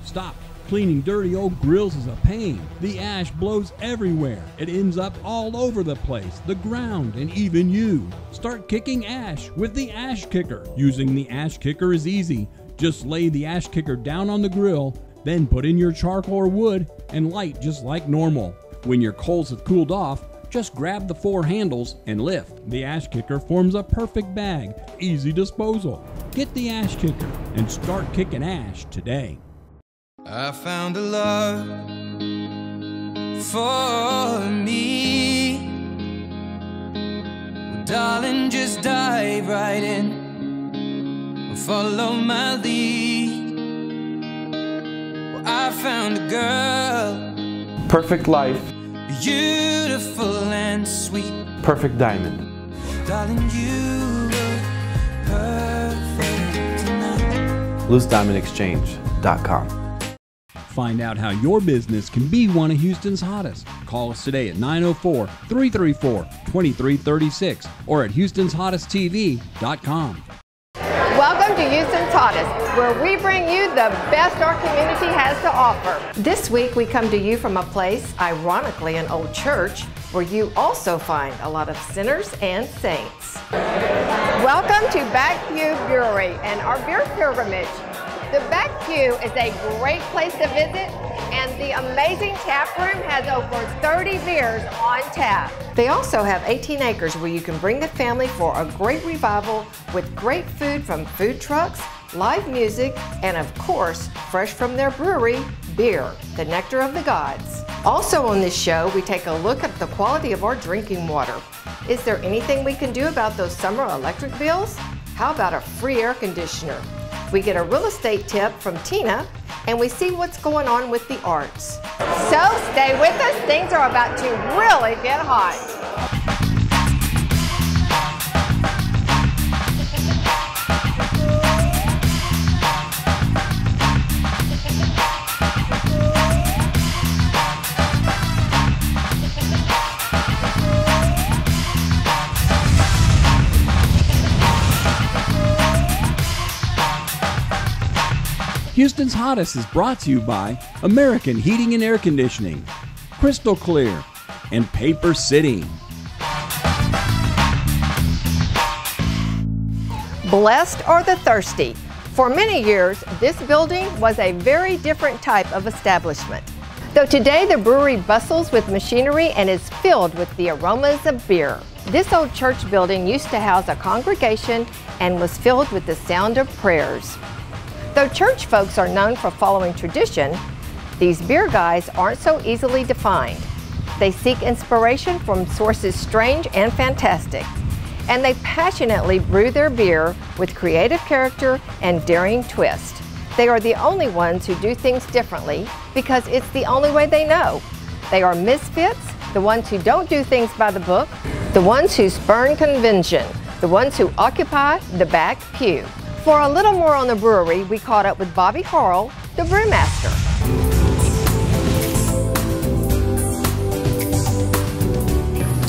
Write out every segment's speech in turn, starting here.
Stop. Cleaning dirty old grills is a pain. The ash blows everywhere. It ends up all over the place, the ground, and even you. Start kicking ash with the Ash Kicker. Using the Ash Kicker is easy. Just lay the Ash Kicker down on the grill, then put in your charcoal or wood and light just like normal. When your coals have cooled off, just grab the 4 handles and lift. The Ash Kicker forms a perfect bag. Easy disposal. Get the Ash Kicker and start kicking ash today. I found a love for me. Well, darling, just dive right in. Follow my lead. Well, I found a girl. Perfect life. Beautiful and sweet. Perfect diamond. Darling, you look perfect tonight. LooseDiamondExchange.com. Find out how your business can be one of Houston's hottest. Call us today at 904-334-2336 or at Houston'sHottestTV.com. Welcome to Houston's Hottest, where we bring you the best our community has to offer. This week we come to you from a place, ironically an old church, where you also find a lot of sinners and saints. Welcome to Back Pew Brewery and our beer pilgrimage. The Back Pew is a great place to visit, and the amazing tap room has over 30 beers on tap. They also have 18 acres where you can bring the family for a great revival with great food from food trucks, live music, and of course, fresh from their brewery, beer, the nectar of the gods. Also on this show, we take a look at the quality of our drinking water. Is there anything we can do about those summer electric bills? How about a free air conditioner? We get a real estate tip from Tina, and we see what's going on with the arts. So stay with us, things are about to really get hot. Houston's Hottest is brought to you by American Heating and Air Conditioning, Crystal Clear, and Paper City. Blessed are the thirsty. For many years, this building was a very different type of establishment. Though today the brewery bustles with machinery and is filled with the aromas of beer. This old church building used to house a congregation and was filled with the sound of prayers. Though church folks are known for following tradition, these beer guys aren't so easily defined. They seek inspiration from sources strange and fantastic, and they passionately brew their beer with creative character and daring twist. They are the only ones who do things differently because it's the only way they know. They are misfits, the ones who don't do things by the book, the ones who spurn convention, the ones who occupy the back pew. For a little more on the brewery, we caught up with Bobby Harrell, the brewmaster.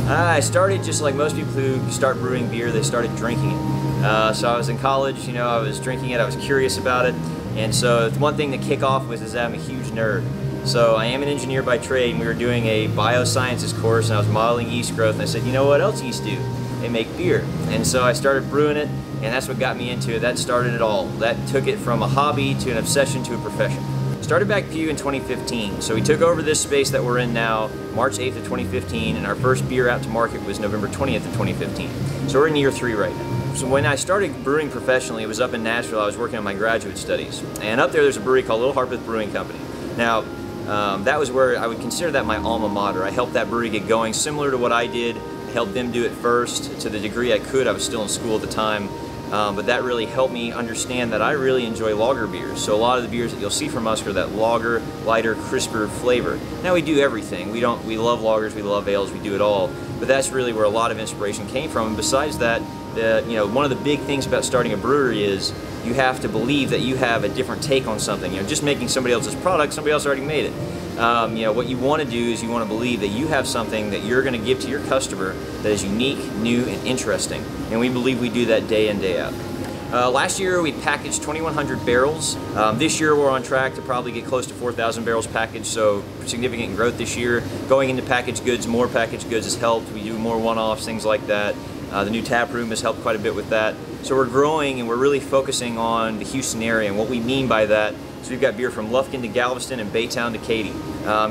I started just like most people who start brewing beer, they started drinking it. So I was in college, I was drinking it, I was curious about it. And so one thing to kick off was that I'm a huge nerd. So I am an engineer by trade, and we were doing a biosciences course, and I was modeling yeast growth, and I said, you know what else yeast do? They make beer. And so I started brewing it, and that's what got me into it. That started it all. That took it from a hobby to an obsession to a profession. Started Back Pew in 2015. So we took over this space that we're in now, March 8th of 2015, and our first beer out to market was November 20th of 2015. So we're in year 3 right now. So when I started brewing professionally, it was up in Nashville. I was working on my graduate studies. And up there's a brewery called Little Harpeth Brewing Company. Now, that was where I would consider that my alma mater. I helped that brewery get going, similar to what I did. I helped them do it first to the degree I could. I was still in school at the time. But that really helped me understand that I really enjoy lager beers. So a lot of the beers that you'll see from us are that lager, lighter, crisper flavor. Now we do everything. We love lagers, we love ales, we do it all. But that's really where a lot of inspiration came from. And besides that, one of the big things about starting a brewery is you have to believe that you have a different take on something. Just making somebody else's product, somebody else already made it. What you want to do is you want to believe that you have something that you're going to give to your customer that is unique, new, and interesting. And we believe we do that day in, day out. Last year we packaged 2,100 barrels. This year we're on track to probably get close to 4,000 barrels packaged, so significant growth this year. Going into packaged goods, more packaged goods has helped. We do more one-offs, things like that. The new tap room has helped quite a bit with that. So we're growing and we're really focusing on the Houston area, and what we mean by that is we've got beer from Lufkin to Galveston and Baytown to Katy.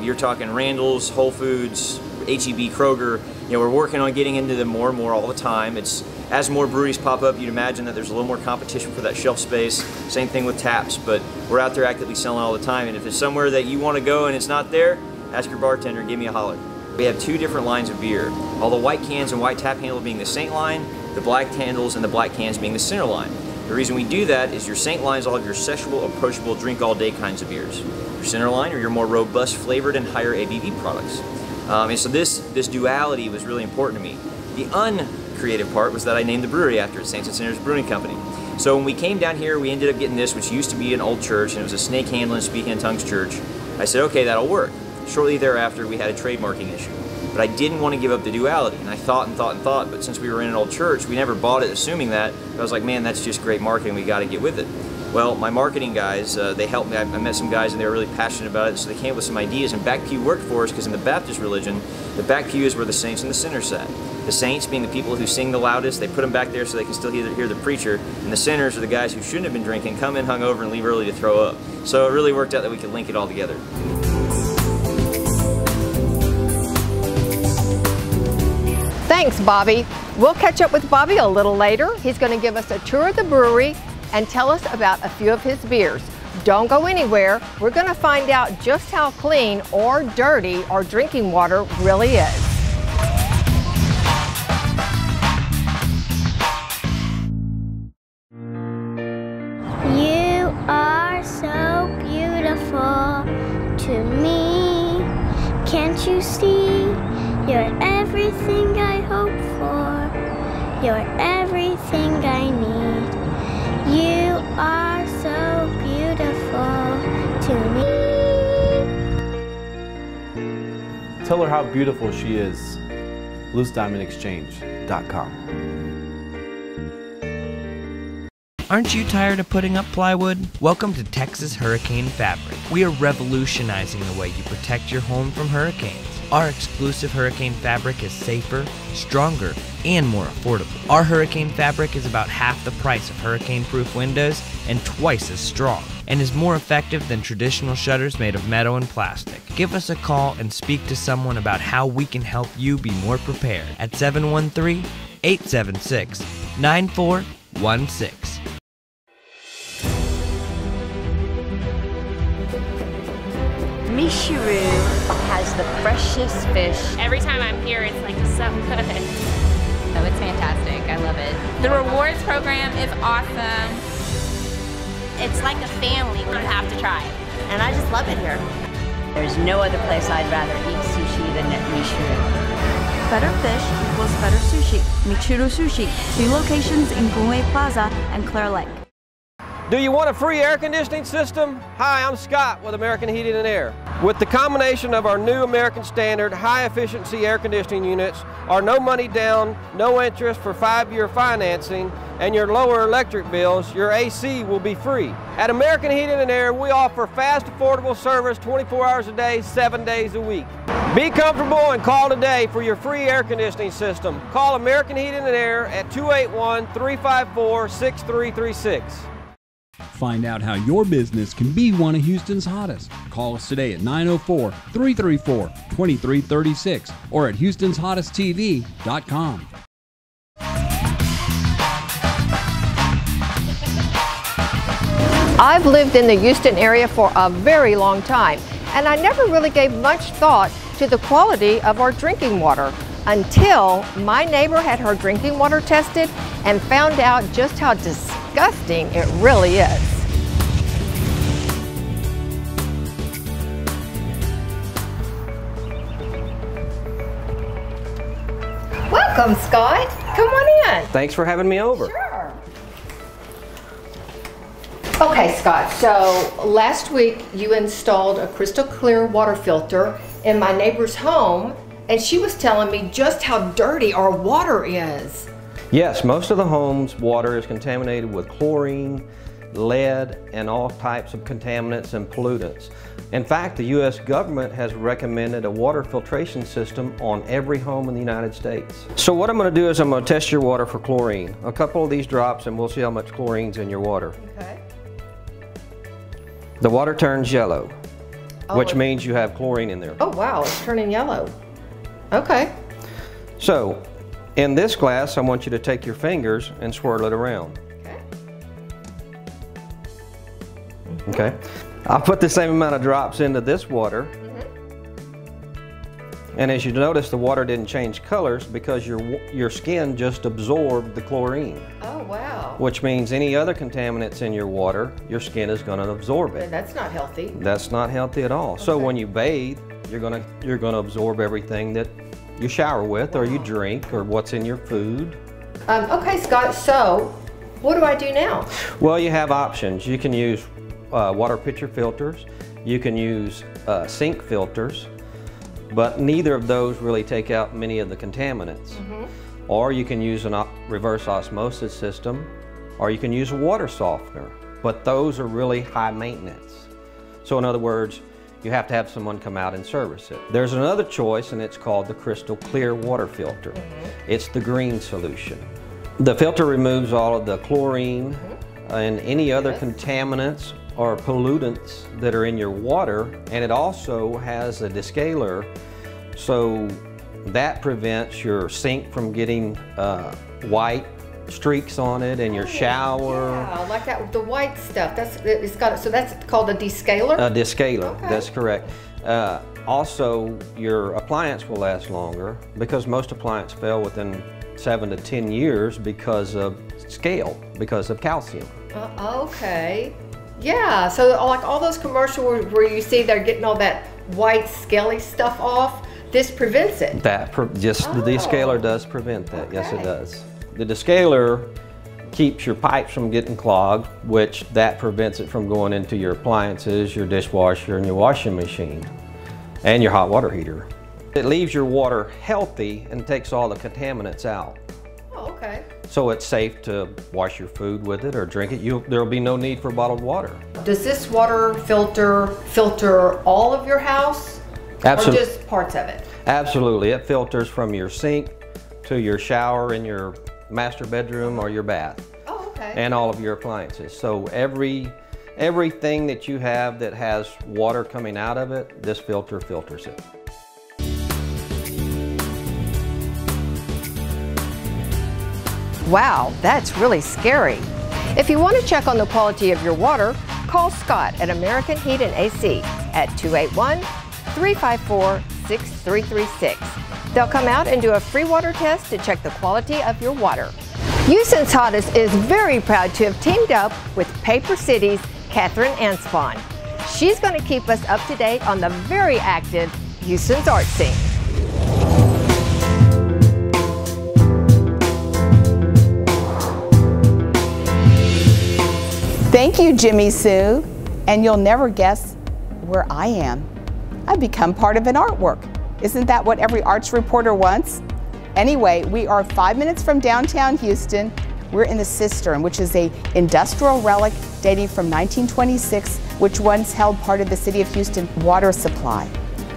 You're talking Randall's, Whole Foods, H-E-B, Kroger. You know, we're working on getting into them more and more all the time. As more breweries pop up, you'd imagine that there's a little more competition for that shelf space. Same thing with taps, but we're out there actively selling all the time. And if there's somewhere that you want to go and it's not there, ask your bartender, give me a holler. We have two different lines of beer. All the white cans and white tap handle being the Saint line, the black handles and the black cans being the center line. The reason we do that is your Saint lines all have your sessionable, approachable, drink all day kinds of beers. Your center line are your more robust, flavored, and higher ABV products. And so this duality was really important to me. The uncreative part was that I named the brewery after it, Saints and Sinners Brewing Company. So when we came down here, we ended up getting this, which used to be an old church, and it was a snake handling, speaking in tongues church. I said, okay, that'll work. Shortly thereafter, we had a trademarking issue. But I didn't want to give up the duality, and I thought and thought and thought, but since we were in an old church, we never bought it assuming that. I was like, man, that's just great marketing, we got to get with it. Well, my marketing guys, they helped me. I met some guys and they were really passionate about it, so they came up with some ideas, and back pew worked for us because in the Baptist religion, the back pew is where the saints and the sinners sat. The saints being the people who sing the loudest, they put them back there so they can still hear the preacher, and the sinners are the guys who shouldn't have been drinking, come in hungover and leave early to throw up. So it really worked out that we could link it all together. Thanks, Bobby. We'll catch up with Bobby a little later. He's going to give us a tour of the brewery and tell us about a few of his beers. Don't go anywhere. We're going to find out just how clean or dirty our drinking water really is. You are so beautiful to me. Can't you see? You're everything I hope for. You're everything I need. You are so beautiful to me. Tell her how beautiful she is. LooseDiamondExchange.com. Aren't you tired of putting up plywood? Welcome to Texas Hurricane Fabric. We are revolutionizing the way you protect your home from hurricanes. Our exclusive hurricane fabric is safer, stronger, and more affordable. Our hurricane fabric is about half the price of hurricane-proof windows and twice as strong, and is more effective than traditional shutters made of metal and plastic. Give us a call and speak to someone about how we can help you be more prepared at 713-876-9416. Michiru has the freshest fish. Every time I'm here, it's like so good. Oh, it's fantastic. I love it. The rewards program is awesome. It's like a family. You have to try it. And I just love it here. There's no other place I'd rather eat sushi than at Michiru. Better fish equals better sushi. Michiru Sushi. 2 locations in Gunway Plaza and Clear Lake. Do you want a free air conditioning system? Hi, I'm Scott with American Heating and Air. With the combination of our new American Standard high-efficiency air conditioning units, our no money down, no interest for 5-year financing, and your lower electric bills, your AC will be free. At American Heating and Air, we offer fast, affordable service 24 hours a day, 7 days a week. Be comfortable and call today for your free air conditioning system. Call American Heating and Air at 281-354-6336. Find out how your business can be one of Houston's hottest. Call us today at 904-334-2336 or at Houston'sHottestTV.com. I've lived in the Houston area for a very long time, and I never really gave much thought to the quality of our drinking water until my neighbor had her drinking water tested and found out just how disgusting it really is. Welcome, Scott. Come on in. Thanks for having me over. Sure. Okay, Scott, so last week you installed a crystal clear water filter in my neighbor's home, and she was telling me just how dirty our water is. Yes, most of the home's water is contaminated with chlorine, lead, and all types of contaminants and pollutants. In fact, the U.S. government has recommended a water filtration system on every home in the United States. So what I'm going to do is I'm going to test your water for chlorine. A couple of these drops and we'll see how much chlorine's in your water. Okay. The water turns yellow, which means you have chlorine in there. Oh wow, it's turning yellow. Okay. So, in this glass, I want you to take your fingers and swirl it around. Okay. I'll put the same amount of drops into this water. And as you notice, the water didn't change colors because your skin just absorbed the chlorine. Oh, wow. Which means any other contaminants in your water, your skin is going to absorb it. That's not healthy. That's not healthy at all. Okay. So when you bathe, you're going to absorb everything that you shower with, or you drink, or what's in your food. Okay, Scott, so what do I do now? Well, you have options. You can use water pitcher filters, you can use sink filters, but neither of those really take out many of the contaminants. Or you can use a reverse osmosis system, or you can use a water softener, but those are really high maintenance. So in other words, you have to have someone come out and service it. There's another choice, and it's called the Crystal Clear water filter. It's the green solution. The filter removes all of the chlorine and any other contaminants or pollutants that are in your water, and it also has a descaler, so that prevents your sink from getting white streaks on it, and your shower. Yeah, like that, the white stuff. So that's called a descaler? A descaler, that's correct. Also, your appliance will last longer because most appliances fail within 7 to 10 years because of scale, because of calcium. Okay. Yeah, so like all those commercials where you see they're getting all that white scaly stuff off, this prevents it. The descaler does prevent that. Yes, it does. The descaler keeps your pipes from getting clogged, which that prevents it from going into your appliances, your dishwasher, and your washing machine, and your hot water heater. It leaves your water healthy and takes all the contaminants out. Oh, okay. So it's safe to wash your food with it or drink it. There'll be no need for bottled water. Does this water filter all of your house? Absolutely. Or just parts of it? Absolutely. It filters from your sink to your shower in your master bedroom or your bath. Oh, okay. And all of your appliances. So everything that you have that has water coming out of it, this filter filters it. Wow, that's really scary. If you want to check on the quality of your water, call Scott at American Heat and AC at 281-354-6336. They'll come out and do a free water test to check the quality of your water. Houston's Hottest is very proud to have teamed up with Paper City's Catherine Anspon. She's going to keep us up to date on the very active Houston's art scene. Thank you, Jimmy Sue. And you'll never guess where I am. I've become part of an artwork. Isn't that what every arts reporter wants? Anyway, we are 5 minutes from downtown Houston. We're in the Cistern, which is an industrial relic dating from 1926, which once held part of the City of Houston water supply.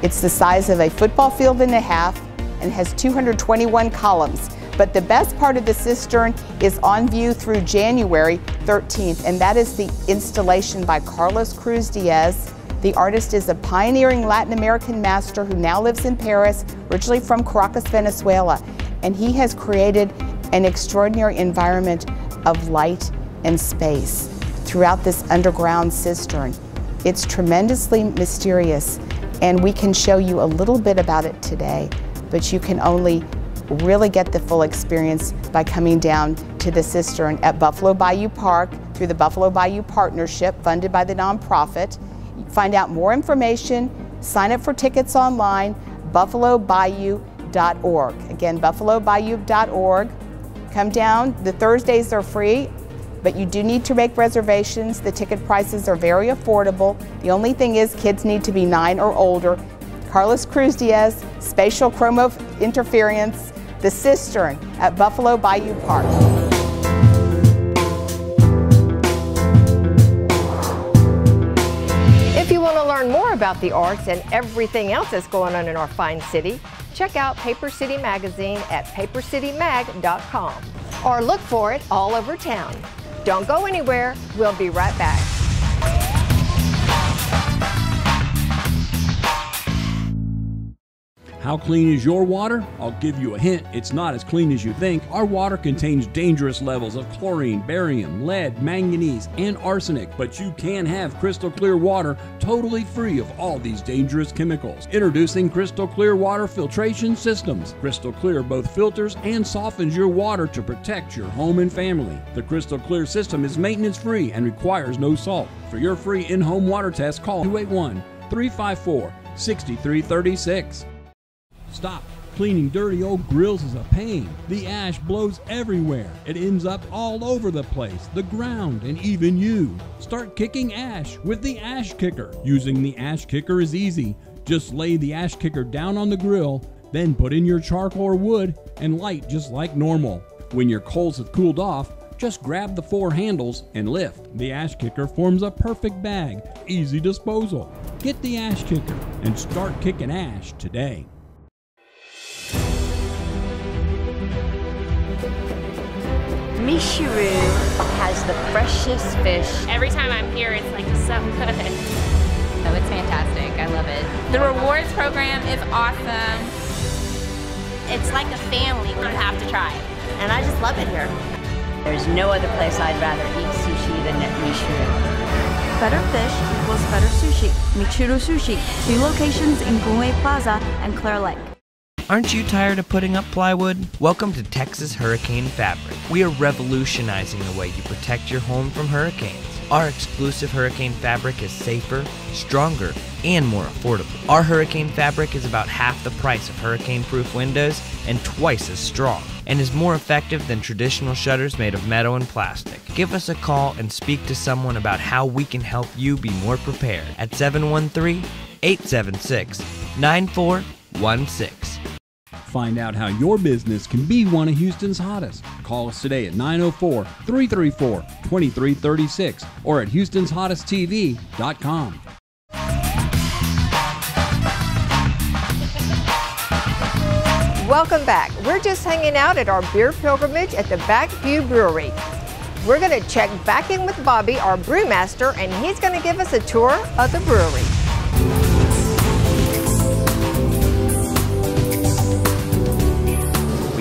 It's the size of a football field and a half and has 221 columns. But the best part of the Cistern is on view through January 13th, and that is the installation by Carlos Cruz Diaz. The artist is a pioneering Latin American master who now lives in Paris, originally from Caracas, Venezuela. And he has created an extraordinary environment of light and space throughout this underground cistern. It's tremendously mysterious, and we can show you a little bit about it today, but you can only really get the full experience by coming down to the Cistern at Buffalo Bayou Park through the Buffalo Bayou Partnership funded by the nonprofit. Find out more information, sign up for tickets online, buffalobayou.org. Again, buffalobayou.org. Come down. The Thursdays are free, but you do need to make reservations. The ticket prices are very affordable. The only thing is kids need to be 9 or older. Carlos Cruz Diaz, spatial chroma interference, The Cistern at Buffalo Bayou Park. If you want to learn more about the arts and everything else that's going on in our fine city, check out Paper City Magazine at papercitymag.com or look for it all over town. Don't go anywhere. We'll be right back. How clean is your water? I'll give you a hint. It's not as clean as you think. Our water contains dangerous levels of chlorine, barium, lead, manganese, and arsenic, but you can have crystal clear water totally free of all these dangerous chemicals. Introducing Crystal Clear Water Filtration Systems. Crystal Clear both filters and softens your water to protect your home and family. The Crystal Clear system is maintenance free and requires no salt. For your free in-home water test, call 281-354-6336. Stop. Cleaning dirty old grills is a pain. The ash blows everywhere. It ends up all over the place, the ground, and even you. Start kicking ash with the Ash Kicker. Using the Ash Kicker is easy. Just lay the Ash Kicker down on the grill, then put in your charcoal or wood and light just like normal. When your coals have cooled off, just grab the 4 handles and lift. The Ash Kicker forms a perfect bag. Easy disposal. Get the Ash Kicker and start kicking ash today. Michiru has the freshest fish. Every time I'm here, it's like so good. Oh, it's fantastic. I love it. The rewards program is awesome. It's like a family. You have to try it. And I just love it here. There's no other place I'd rather eat sushi than at Michiru. Better fish equals better sushi. Michiru Sushi. 2 locations in Gunwei Plaza and Clear Lake. Aren't you tired of putting up plywood? Welcome to Texas Hurricane Fabric. We are revolutionizing the way you protect your home from hurricanes. Our exclusive hurricane fabric is safer, stronger, and more affordable. Our hurricane fabric is about half the price of hurricane-proof windows and twice as strong, and is more effective than traditional shutters made of metal and plastic. Give us a call and speak to someone about how we can help you be more prepared at 713-876-9416. Find out how your business can be one of Houston's hottest. Call us today at 904-334-2336 or at houstonshottesttv.com. Welcome back. We're just hanging out at our beer pilgrimage at the Backview Brewery. We're going to check back in with Bobby, our brewmaster, and he's going to give us a tour of the brewery.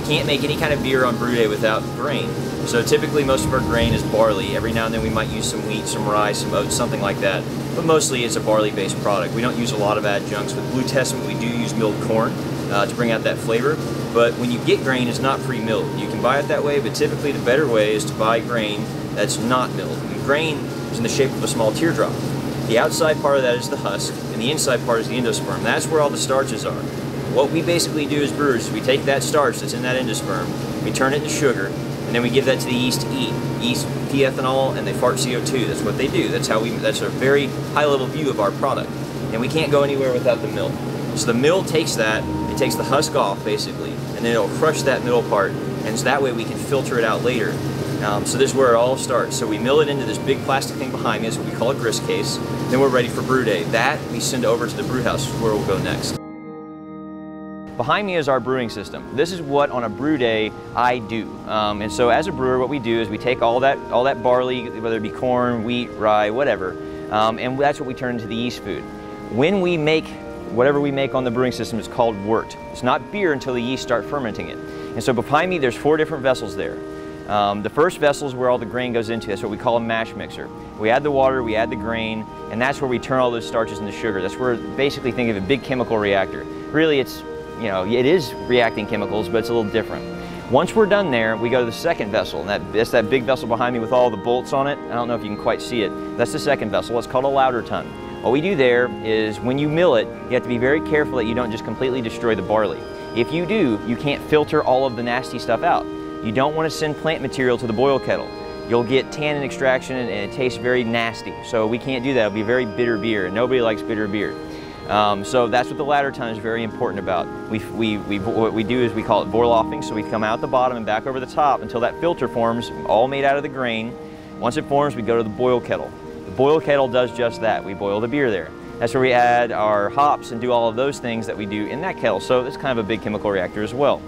Can't make any kind of beer on brew day without grain. So typically most of our grain is barley. Every now and then we might use some wheat, some rye, some oats, something like that. But mostly it's a barley-based product. We don't use a lot of adjuncts. With Blue Testament we do use milled corn to bring out that flavor. But when you get grain, it's not pre-milled. You can buy it that way, but typically the better way is to buy grain that's not milled. And grain is in the shape of a small teardrop. The outside part of that is the husk, and the inside part is the endosperm. That's where all the starches are. What we basically do as brewers is we take that starch that's in that endosperm, we turn it into sugar, and then we give that to the yeast to eat. Yeast pee ethanol and they fart CO2. That's what they do. That's a very high level view of our product. And we can't go anywhere without the mill. So the mill takes that, it takes the husk off basically, and then it'll crush that middle part, and so that way we can filter it out later. So this is where it all starts. So we mill it into this big plastic thing behind me, that's what we call a grist case. Then we're ready for brew day. That we send over to the brew house where we'll go next. Behind me is our brewing system. This is what on a brew day I do. And so as a brewer, what we do is we take all that barley, whether it be corn, wheat, rye, whatever, and that's what we turn into the yeast food. When we make whatever we make on the brewing system is called wort. It's not beer until the yeast start fermenting it. And so behind me there's 4 different vessels there. The first vessel is where all the grain goes into. That's what we call a mash mixer. We add the water, we add the grain, and that's where we turn all those starches into sugar. That's where, basically think of a big chemical reactor. Really it's, it is reacting chemicals, but it's a little different. Once we're done there, we go to the second vessel, and that's that big vessel behind me with all the bolts on it. I don't know if you can quite see it. That's the second vessel. It's called a lauter tun. What we do there is when you mill it, you have to be very careful that you don't just completely destroy the barley. If you do, you can't filter all of the nasty stuff out. You don't want to send plant material to the boil kettle. You'll get tannin extraction and it tastes very nasty. So we can't do that. It'll be very bitter beer, and nobody likes bitter beer. So that's what the ladder ton is very important about. What we do is we call it vorloffing, so we come out the bottom and back over the top until that filter forms, all made out of the grain. Once it forms, we go to the boil kettle. The boil kettle does just that. We boil the beer there. That's where we add our hops and do all of those things that we do in that kettle. So it's kind of a big chemical reactor as well.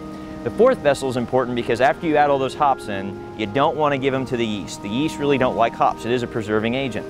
The fourth vessel is important because after you add all those hops in, you don't want to give them to the yeast. The yeast really don't like hops. It is a preserving agent.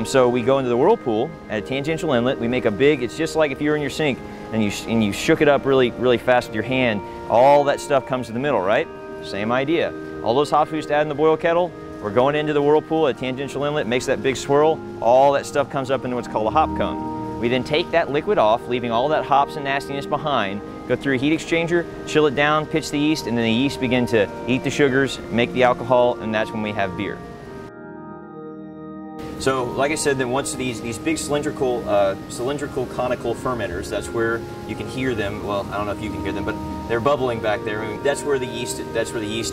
So we go into the whirlpool at a tangential inlet. We make a big, it's just like if you were in your sink and you shook it up really fast with your hand, all that stuff comes to the middle, right? Same idea. All those hops we used to add in the boil kettle, we're going into the whirlpool at a tangential inlet, makes that big swirl, all that stuff comes up into what's called a hop cone. We then take that liquid off, leaving all that hops and nastiness behind, go through a heat exchanger, chill it down, pitch the yeast, and then the yeast begin to eat the sugars, make the alcohol, and that's when we have beer. So, like I said, then once these big cylindrical conical fermenters, that's where you can hear them. Well, I don't know if you can hear them, but they're bubbling back there. I mean, that's where the yeast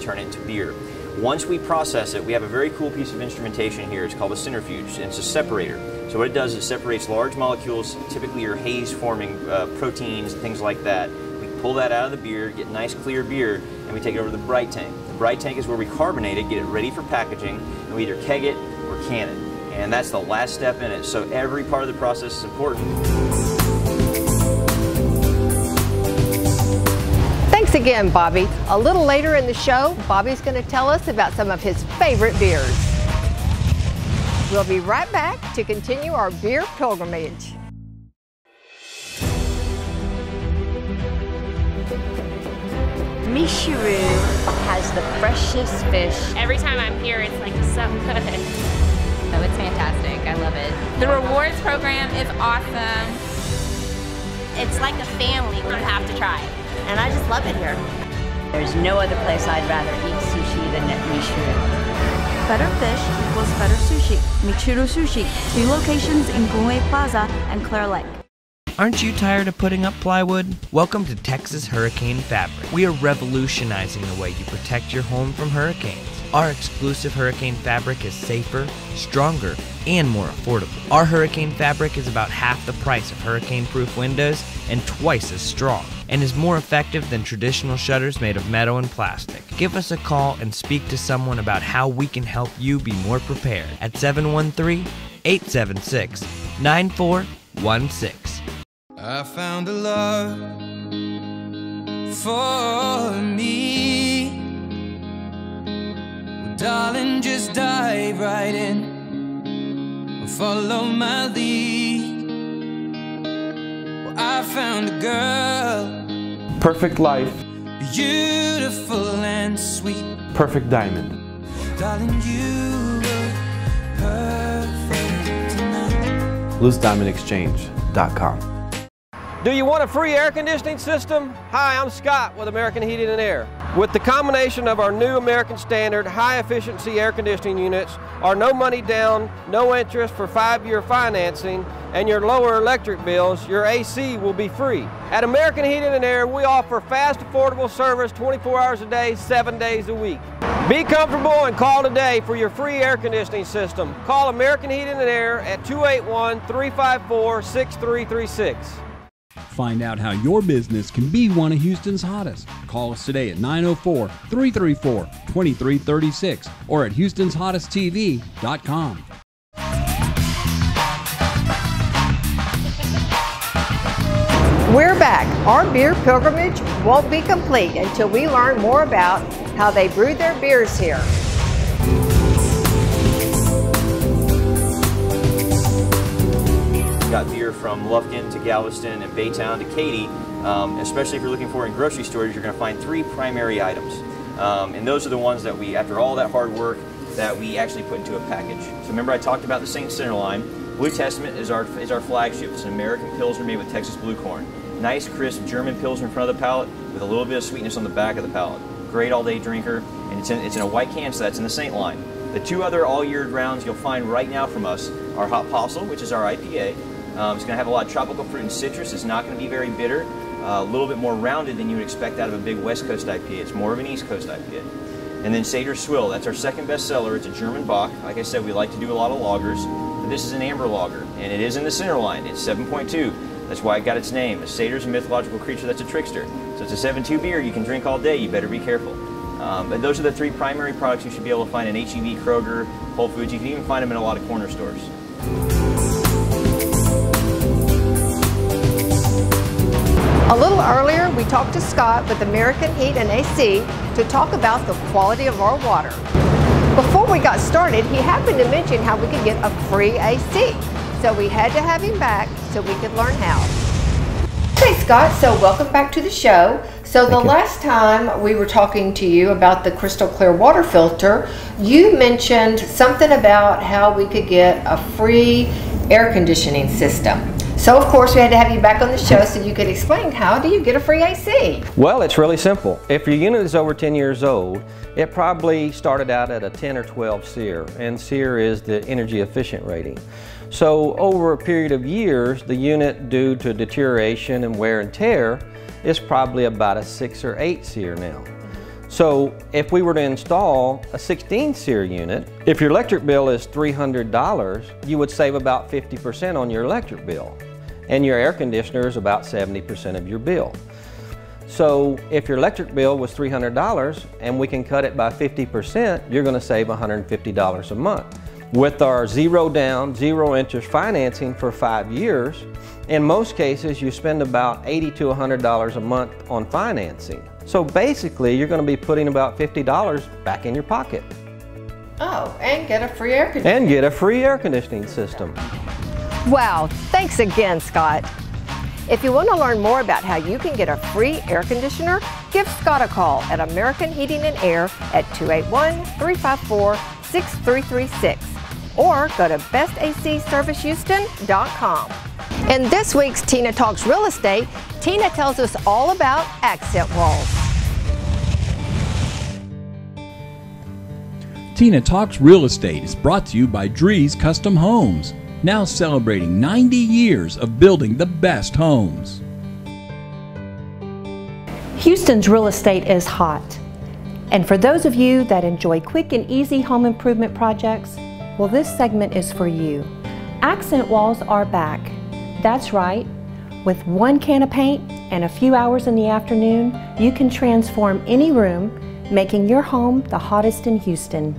turn into beer. Once we process it, we have a very cool piece of instrumentation here. It's called a centrifuge, and it's a separator. So what it does is it separates large molecules, typically your haze-forming proteins and things like that. We pull that out of the beer, get nice clear beer, and we take it over to the bright tank. The bright tank is where we carbonate it, get it ready for packaging, and we either keg it or can it. And that's the last step in it. So every part of the process is important. Thanks again, Bobby. A little later in the show, Bobby's going to tell us about some of his favorite beers. We'll be right back to continue our beer pilgrimage. Michiru has the freshest fish. Every time I'm here, it's like so good. Oh, it's fantastic. I love it. The rewards program is awesome. It's like a family. You have to try it. And I just love it here. There's no other place I'd rather eat sushi than at Michiru. Better fish equals better sushi. Michiru Sushi. 2 locations in Gunwei Plaza and Clear Lake. Aren't you tired of putting up plywood? Welcome to Texas Hurricane Fabric. We are revolutionizing the way you protect your home from hurricanes. Our exclusive hurricane fabric is safer, stronger, and more affordable. Our hurricane fabric is about half the price of hurricane-proof windows and twice as strong, and is more effective than traditional shutters made of metal and plastic. Give us a call and speak to someone about how we can help you be more prepared at 713-876-9416. I found a love for me. Well, darling, just dive right in. Follow my lead. Well, I found a girl. Perfect life. Beautiful and sweet. Perfect diamond. Darling, you were perfect tonight. LooseDiamondExchange.com. Do you want a free air conditioning system? Hi, I'm Scott with American Heating and Air. With the combination of our new American Standard high-efficiency air conditioning units, our no money down, no interest for 5-year financing, and your lower electric bills, your AC will be free. At American Heating and Air, we offer fast, affordable service 24 hours a day, 7 days a week. Be comfortable and call today for your free air conditioning system. Call American Heating and Air at 281-354-6336. Find out how your business can be one of Houston's hottest. Call us today at 904-334-2336 or at houstonshottesttv.com. We're back. Our beer pilgrimage won't be complete until we learn more about how they brew their beers here. Got beer from Lufkin to Galveston and Baytown to Katy. Especially if you're looking for in grocery stores, you're going to find 3 primary items. And those are the ones that we, after all that hard work, that we actually put into a package. So remember I talked about the St. Center line. Blue Testament is our flagship. It's an American Pilsner made with Texas blue corn. Nice, crisp German Pilsner in front of the palate with a little bit of sweetness on the back of the palate. Great all-day drinker, and it's in a white can, so that's in the St. line. The 2 other all-year rounds you'll find right now from us are Hot Apostle, which is our IPA. It's going to have a lot of tropical fruit and citrus. It's not going to be very bitter. A little bit more rounded than you would expect out of a big West Coast IPA. It's more of an East Coast IPA. And then Seder Swill, that's our second best seller. It's a German Bock. Like I said, we like to do a lot of lagers, but this is an amber lager, and it is in the center line. It's 7.2. That's why it got its name. A satyr's a mythological creature that's a trickster. So it's a 7.2 beer you can drink all day. You better be careful. But those are the three primary products you should be able to find in H-E-B, Kroger, Whole Foods. You can even find them in a lot of corner stores. A little earlier, we talked to Scott with American Heat and AC to talk about the quality of our water. Before we got started, he happened to mention how we could get a free AC. So we had to have him back so we could learn how. Hey Scott, so welcome back to the show. So the last time we were talking to you about the crystal clear water filter, you mentioned something about how we could get a free air conditioning system. So of course we had to have you back on the show so you could explain how do you get a free AC? Well, it's really simple. If your unit is over 10 years old, it probably started out at a 10 or 12 SEER, and SEER is the energy efficient rating. So over a period of years, the unit, due to deterioration and wear and tear, is probably about a 6 or 8 SEER now. So if we were to install a 16 SEER unit, if your electric bill is $300, you would save about 50% on your electric bill. And your air conditioner is about 70% of your bill. So if your electric bill was $300 and we can cut it by 50%, you're going to save $150 a month. With our zero down, zero interest financing for 5 years, in most cases you spend about $80 to $100 a month on financing. So basically you're going to be putting about $50 back in your pocket. Oh, and get a free air conditioner. And get a free air conditioning system. Wow, thanks again, Scott. If you want to learn more about how you can get a free air conditioner, give Scott a call at American Heating and Air at 281-354-6336 or go to bestacservicehouston.com. In this week's Tina Talks Real Estate, Tina tells us all about accent walls. Tina Talks Real Estate is brought to you by Drees Custom Homes, now celebrating 90 years of building the best homes. Houston's real estate is hot. And for those of you that enjoy quick and easy home improvement projects, well, this segment is for you. Accent walls are back. That's right. With one can of paint and a few hours in the afternoon, you can transform any room, making your home the hottest in Houston.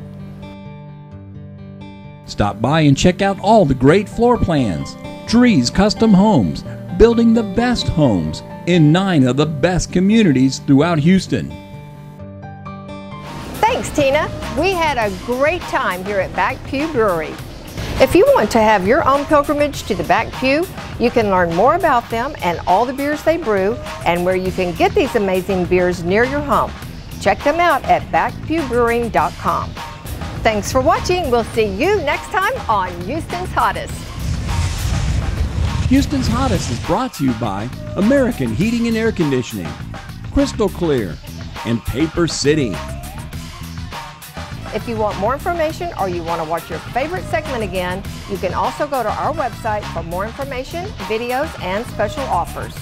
Stop by and check out all the great floor plans. Drees Custom Homes, building the best homes in 9 of the best communities throughout Houston. Thanks, Tina. We had a great time here at Back Pew Brewery. If you want to have your own pilgrimage to the Back Pew, you can learn more about them and all the beers they brew and where you can get these amazing beers near your home. Check them out at backpewbrewing.com. Thanks for watching. We'll see you next time on Houston's Hottest. Houston's Hottest is brought to you by American Heating and Air Conditioning, Crystal Clear, and Paper City. If you want more information or you want to watch your favorite segment again, you can also go to our website for more information, videos, and special offers.